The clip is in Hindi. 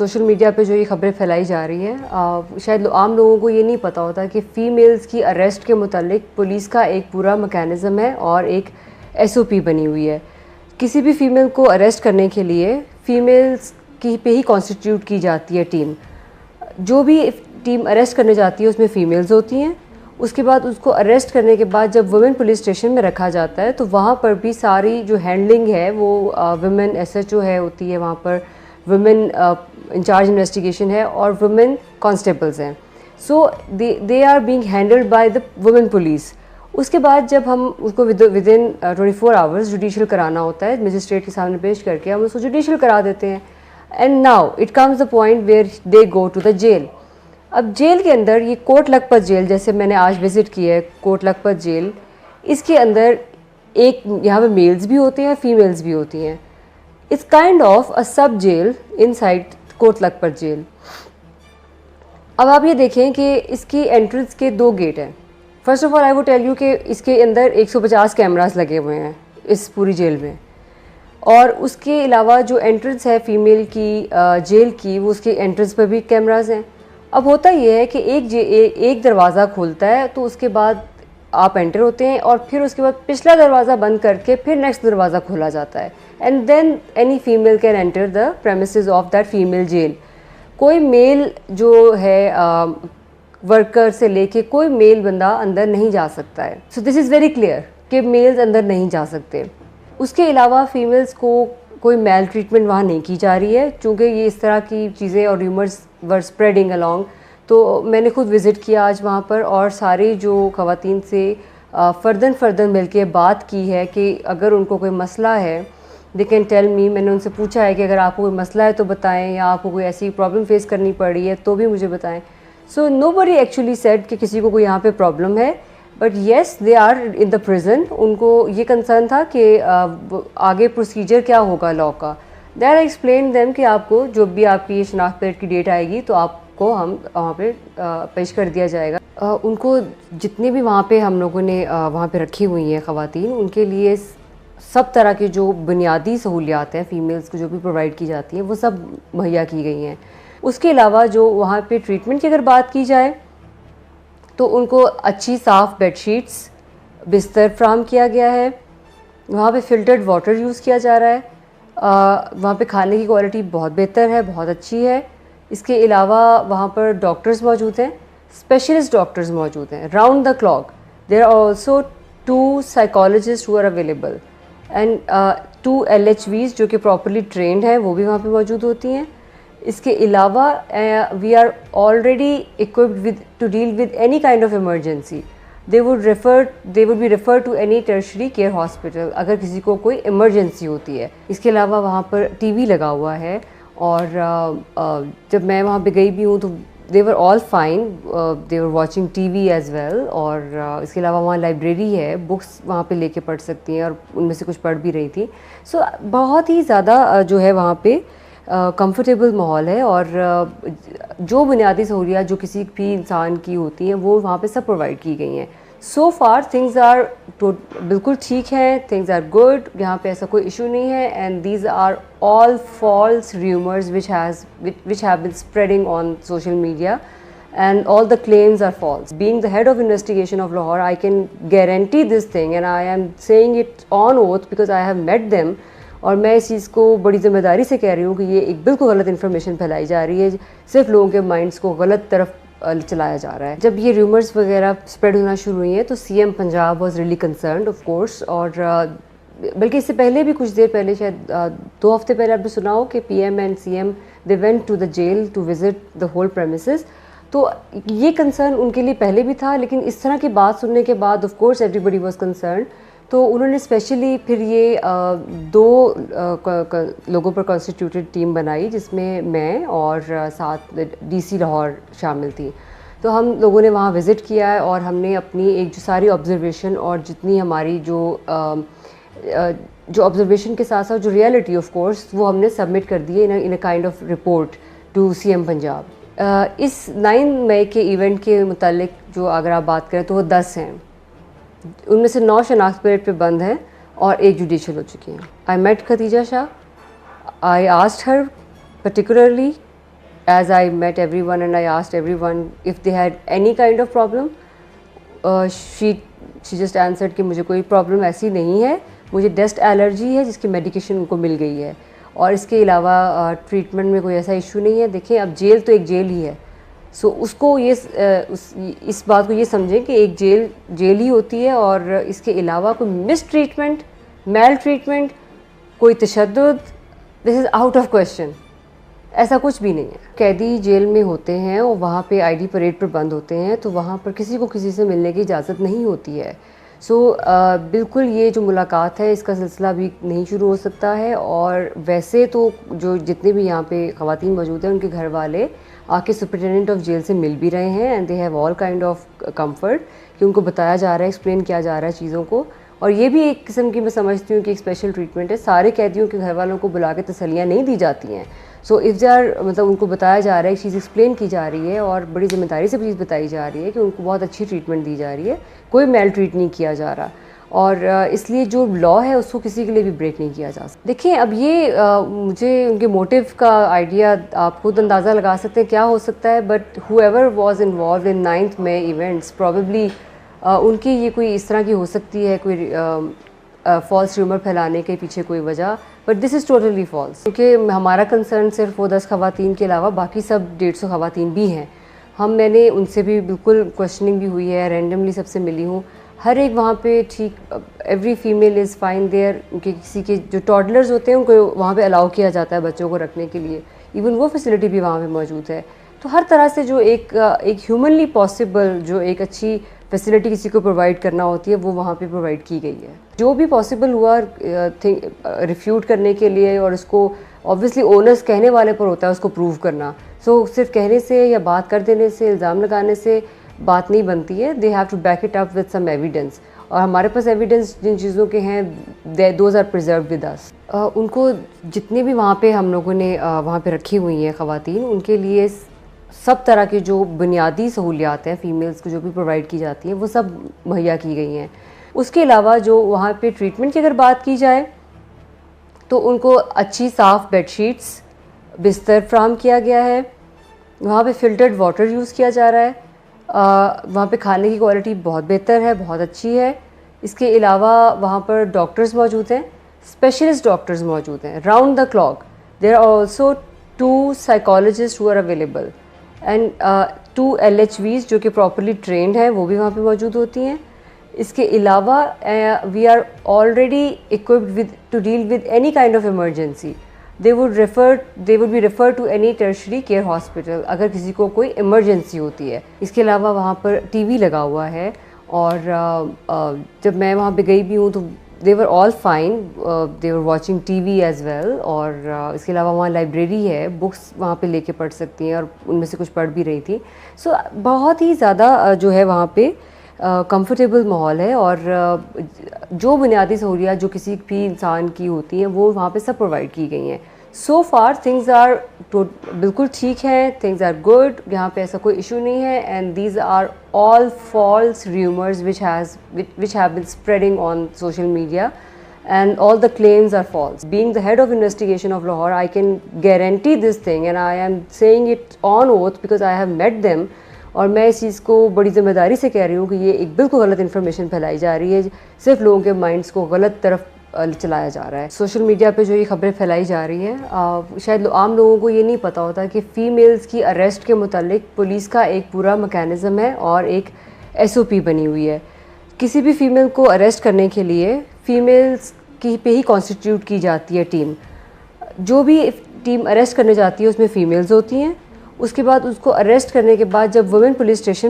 सोशल मीडिया पे जो ये खबरें फैलाई जा रही हैं, शायद आम लोगों को ये नहीं पता होता कि फ़ीमेल्स की अरेस्ट के मुतालिक पुलिस का एक पूरा मैकेनिज़्म है और एक एसओपी बनी हुई है। किसी भी फ़ीमेल को अरेस्ट करने के लिए फ़ीमेल्स की पे ही कॉन्स्टिट्यूट की जाती है टीम। जो भी टीम अरेस्ट करने जाती है उसमें फ़ीमेल्स होती हैं। उसके बाद उसको अरेस्ट करने के बाद जब वुमेन पुलिस स्टेशन में रखा जाता है तो वहाँ पर भी सारी जो हैंडलिंग है वो वुमेन एसएचओ है होती है, वहाँ पर वुमेन इंचार्ज इन्वेस्टिगेशन है और वुमेन कांस्टेबल्स हैं। So they are being handled by the women police. उसके बाद जब हम उसको विद इन 24 आवर्स जुडिशियल कराना होता है, मजिस्ट्रेट के सामने पेश करके हम उसको जुडिशियल करा देते हैं। And now it comes the point where they go to the jail. अब जेल के अंदर ये कोट लखपत जेल, जैसे मैंने आज विज़िट की है कोट लखपत जेल, इसके अंदर एक यहाँ पे मेल्स भी होते हैं फीमेल्स भी होती हैं। It's kind of a sub jail inside Kot Lakhpat jail. अब आप ये देखें कि इसकी एंट्रेंस के 2 गेट हैं। First of all I would tell you कि इसके अंदर 150 कैमरास लगे हुए हैं इस पूरी जेल में, और उसके अलावा जो एंट्रेंस है फ़ीमेल की जेल की, वो उसके एंट्रेंस पर भी कैमरास हैं। अब होता ये है कि एक दरवाज़ा खुलता है तो उसके बाद आप एंटर होते हैं और फिर उसके बाद पिछला दरवाज़ा बंद करके फिर नेक्स्ट दरवाज़ा खोला जाता है, and then any female can enter the premises of that female jail. कोई मेल जो है वर्कर से लेके कोई मेल बंदा अंदर नहीं जा सकता है। So this is very clear कि मेल्स अंदर नहीं जा सकते। उसके अलावा फीमेल्स को कोई मेल ट्रीटमेंट वहाँ नहीं की जा रही है, चूँकि ये इस तरह की चीज़ें और र्यूमर्स वर स्प्रेडिंग अलॉन्ग। तो मैंने खुद विज़िट किया आज वहाँ पर और सारी जो ख़वातीन से फ़र्दन मिल के बात की है कि अगर उनको कोई मसला है दे कैन टेल मी। मैंने उनसे पूछा है कि अगर आपको कोई मसला है तो बताएं, या आपको कोई ऐसी प्रॉब्लम फेस करनी पड़ रही है तो भी मुझे बताएं। सो नोबडी एक्चुअली सेड कि किसी को कोई यहाँ पे प्रॉब्लम है, but yes they are in the prison. उनको ये कंसर्न था कि आगे प्रोसीजर क्या होगा लॉ का। दैट आई एक्सप्लेन देम कि आपको जो भी आपकी शनाख्त पेड की डेट आएगी तो आपको हम वहाँ पे पेश कर दिया जाएगा। उनको जितने भी वहाँ पे हम लोगों ने वहाँ पे रखी हुई हैं ख़वातीन, उनके लिए सब तरह की जो बुनियादी सहूलियात हैं फ़ीमेल्स को जो भी प्रोवाइड की जाती हैं वो सब मुहैया की गई हैं। उसके अलावा जो वहाँ पे ट्रीटमेंट की अगर बात की जाए तो उनको अच्छी साफ़ बेडशीट्स, बिस्तर फ्राहम किया गया है। वहाँ पे फ़िल्टर्ड वाटर यूज़ किया जा रहा है। वहाँ पे खाने की क्वालिटी बहुत बेहतर है, बहुत अच्छी है। इसके अलावा वहाँ पर डॉक्टर्स मौजूद हैं, स्पेशलिस्ट डॉक्टर्स मौजूद हैं round the clock. There are also 2 psychologist who are available and 2 LHVs जो कि प्रॉपरली ट्रेंड हैं वो भी वहाँ पे मौजूद होती हैं। इसके अलावा we are already equipped with to deal with any kind of emergency. They would be refer to any tertiary care hospital अगर किसी को कोई इमरजेंसी होती है। इसके अलावा वहाँ पर टीवी लगा हुआ है, और जब मैं वहाँ पे गई भी हूँ तो they were all fine, they were watching TV as well. और इसके अलावा वहाँ लाइब्रेरी है, बुक्स वहाँ पे लेके पढ़ सकती हैं और उनमें से कुछ पढ़ भी रही थी। सो बहुत ही ज़्यादा जो है वहाँ पे कंफर्टेबल माहौल है, और जो बुनियादी सहूलियात जो किसी भी इंसान की होती हैं वो वहाँ पे सब प्रोवाइड की गई हैं। सो फार थिंग्स आर बिल्कुल ठीक है, थिंग्स आर गुड, यहाँ पे ऐसा कोई इशू नहीं है। And these are all false rumours which have been spreading on social media, and all the claims are false. Being the head of investigation of Lahore, I can guarantee this thing, and I am saying it on oath because I have met them. और मैं इस चीज़ को बड़ी ज़िम्मेदारी से कह रही हूँ कि ये एक बिल्कुल गलत इन्फॉर्मेशन फैलाई जा रही है, सिर्फ लोगों के माइंड्स को गलत तरफ चलाया जा रहा है। जब ये रूमर्स वगैरह स्प्रेड होना शुरू हुई हैं तो CM Punjab was really concerned of course, और बल्कि इससे पहले भी कुछ देर पहले, शायद 2 हफ्ते पहले आपने सुना हो कि PM and CM they went to the jail to visit the whole premises. तो ये कंसर्न उनके लिए पहले भी था, लेकिन इस तरह की बात सुनने के बाद of course everybody was concern. तो उन्होंने स्पेशली फिर ये 2 लोगों पर कॉन्स्टिट्यूटेड टीम बनाई, जिसमें मैं और साथ DC लाहौर शामिल थी। तो हम लोगों ने वहाँ विज़िट किया है और हमने अपनी एक जो सारी ऑब्जर्वेशन और जितनी हमारी जो ऑब्जर्वेशन के साथ साथ जो रियलिटी ऑफ कोर्स वो हमने सबमिट कर दी है in a kind of report to CM Punjab. इस 9 मई के इवेंट के मुतालिक जो अगर आप बात करें तो वो 10 हैं, उनमें से 9 शनाख्त पीरियड पे बंद हैं और 1 जुडिशियल हो चुकी हैं। I met Khadija Shah, I asked her particularly as I met everyone and I asked everyone if they had any kind of problem, she just answered कि मुझे कोई प्रॉब्लम ऐसी नहीं है, मुझे डस्ट एलर्जी है जिसकी मेडिकेशन उनको मिल गई है, और इसके अलावा ट्रीटमेंट में कोई ऐसा इशू नहीं है। देखिए अब जेल तो एक जेल ही है, सो उसको ये इस बात को ये समझें कि एक जेल ही होती है, और इसके अलावा कोई मिस ट्रीटमेंट, मेल ट्रीटमेंट, कोई तशद्दुद, this is out of question, ऐसा कुछ भी नहीं है। कैदी जेल में होते हैं और वहाँ पे आईडी परेड पर बंद होते हैं, तो वहाँ पर किसी को किसी से मिलने की इजाज़त नहीं होती है। सो बिल्कुल ये जो मुलाकात है इसका सिलसिला भी नहीं शुरू हो सकता है। और वैसे तो जो जितने भी यहाँ पे ख़वातीन मौजूद हैं उनके घर वाले आके सुपरिटेंडेंट ऑफ जेल से मिल भी रहे हैं, and they have all kind of comfort कि उनको बताया जा रहा है, एक्सप्लेन किया जा रहा है चीज़ों को। और ये भी एक किस्म की मैं समझती हूँ कि एक स्पेशल ट्रीटमेंट है। सारे कैदियों के घर वालों को बुला के तसल्लियाँ नहीं दी जाती हैं। सो इफ़ दे आर मतलब उनको बताया जा रहा है, एक चीज़ एक्सप्लेन की जा रही है और बड़ी ज़िम्मेदारी से चीज़ बताई जा रही है कि उनको बहुत अच्छी ट्रीटमेंट दी जा रही है, कोई मेल ट्रीट नहीं किया जा रहा, और इसलिए जो लॉ है उसको किसी के लिए भी ब्रेक नहीं किया जा सकता। देखिए अब ये मुझे उनके मोटिव का आइडिया आप खुद अंदाज़ा लगा सकते हैं क्या हो सकता है, but however was involve in 9th May events probably उनकी ये कोई इस तरह की हो सकती है, कोई फॉल्स र्यूमर फैलाने के पीछे कोई वजह, but this is totally false. क्योंकि हमारा कंसर्न सिर्फ वो 10 ख़वातीन के अलावा बाकी सब 150 ख़वातीन भी हैं। मैंने उनसे भी बिल्कुल क्वेश्चनिंग भी हुई है, रैंडमली सबसे मिली हूँ, हर एक वहाँ पे ठीक, every female is fine there. उनके किसी के जो टॉडलर्स होते हैं उनको वहाँ पे अलाउ किया जाता है बच्चों को रखने के लिए, इवन वो फैसिलिटी भी वहाँ पे मौजूद है। तो हर तरह से जो एक ह्यूमनली पॉसिबल जो एक अच्छी फैसिलिटी किसी को प्रोवाइड करना होती है वो वहाँ पे प्रोवाइड की गई है। जो भी पॉसिबल हुआ रिफ्यूट करने के लिए, और उसको ऑब्वियसली ओनर्स कहने वाले पर होता है उसको प्रूव करना। सो सिर्फ कहने से या बात कर देने से, इल्ज़ाम लगाने से बात नहीं बनती है, they have to back it up with some evidence, और हमारे पास एविडेंस जिन चीज़ों के हैं those are preserve with us. उनको जितने भी वहाँ पे हम लोगों ने वहाँ पे रखी हुई हैं ख़वातीन, उनके लिए सब तरह की जो बुनियादी सहूलियात हैं फ़ीमेल्स को जो भी प्रोवाइड की जाती हैं वो सब मुहैया की गई हैं। उसके अलावा जो वहाँ पे ट्रीटमेंट की अगर बात की जाए तो उनको अच्छी साफ़ बेडशीट्स, बिस्तर फ्राहम किया गया है, वहाँ पे फ़िल्टर्ड वाटर यूज़ किया जा रहा है, वहाँ पे खाने की क्वालिटी बहुत बेहतर है, बहुत अच्छी है। इसके अलावा वहाँ पर डॉक्टर्स मौजूद हैं, स्पेशलिस्ट डॉक्टर्स मौजूद हैं round the clock. There are also 2 psychologist who are available, and 2 LHVs जो कि प्रॉपरली ट्रेंड हैं वो भी वहाँ पे मौजूद होती हैं। इसके अलावा we are already equipped with to deal with any kind of emergency. They would be refer to any tertiary care hospital अगर किसी को कोई इमरजेंसी होती है। इसके अलावा वहाँ पर TV लगा हुआ है, और जब मैं वहाँ पे गई भी हूँ तो they were all fine, they were watching TV as well. और इसके अलावा वहाँ लाइब्रेरी है, बुक्स वहाँ पे लेके पढ़ सकती हैं, और उनमें से कुछ पढ़ भी रही थी। सो बहुत ही ज़्यादा जो है वहाँ पे कंफर्टेबल माहौल है, और जो बुनियादी सहूलियात जो किसी भी इंसान की होती हैं वो वहाँ पे सब प्रोवाइड की गई हैं। सो फार थिंग्स आर बिल्कुल ठीक हैं, थिंग्स आर गुड, यहाँ पे ऐसा कोई इशू नहीं है। And these are all false rumours which have been spreading on social media, and all the claims are false. Being the head of investigation of Lahore, I can guarantee this thing, and I am saying it on oath because I have met them. और मैं इस चीज़ को बड़ी ज़िम्मेदारी से कह रही हूँ कि ये एक बिल्कुल गलत इन्फॉर्मेशन फैलाई जा रही है, सिर्फ लोगों के माइंड्स को गलत तरफ चलाया जा रहा है। सोशल मीडिया पे जो ये खबरें फैलाई जा रही हैं, शायद आम लोगों को ये नहीं पता होता कि फ़ीमेल्स की अरेस्ट के मुतालिक पुलिस का एक पूरा मैकेनिज़्म है और एक SOP बनी हुई है। किसी भी फ़ीमेल को अरेस्ट करने के लिए फ़ीमेल्स की पे ही कॉन्स्टिट्यूट की जाती है टीम। जो भी टीम अरेस्ट करने जाती है उसमें फ़ीमेल्स होती हैं। उसके बाद उसको अरेस्ट करने के बाद जब वुमेन पुलिस स्टेशन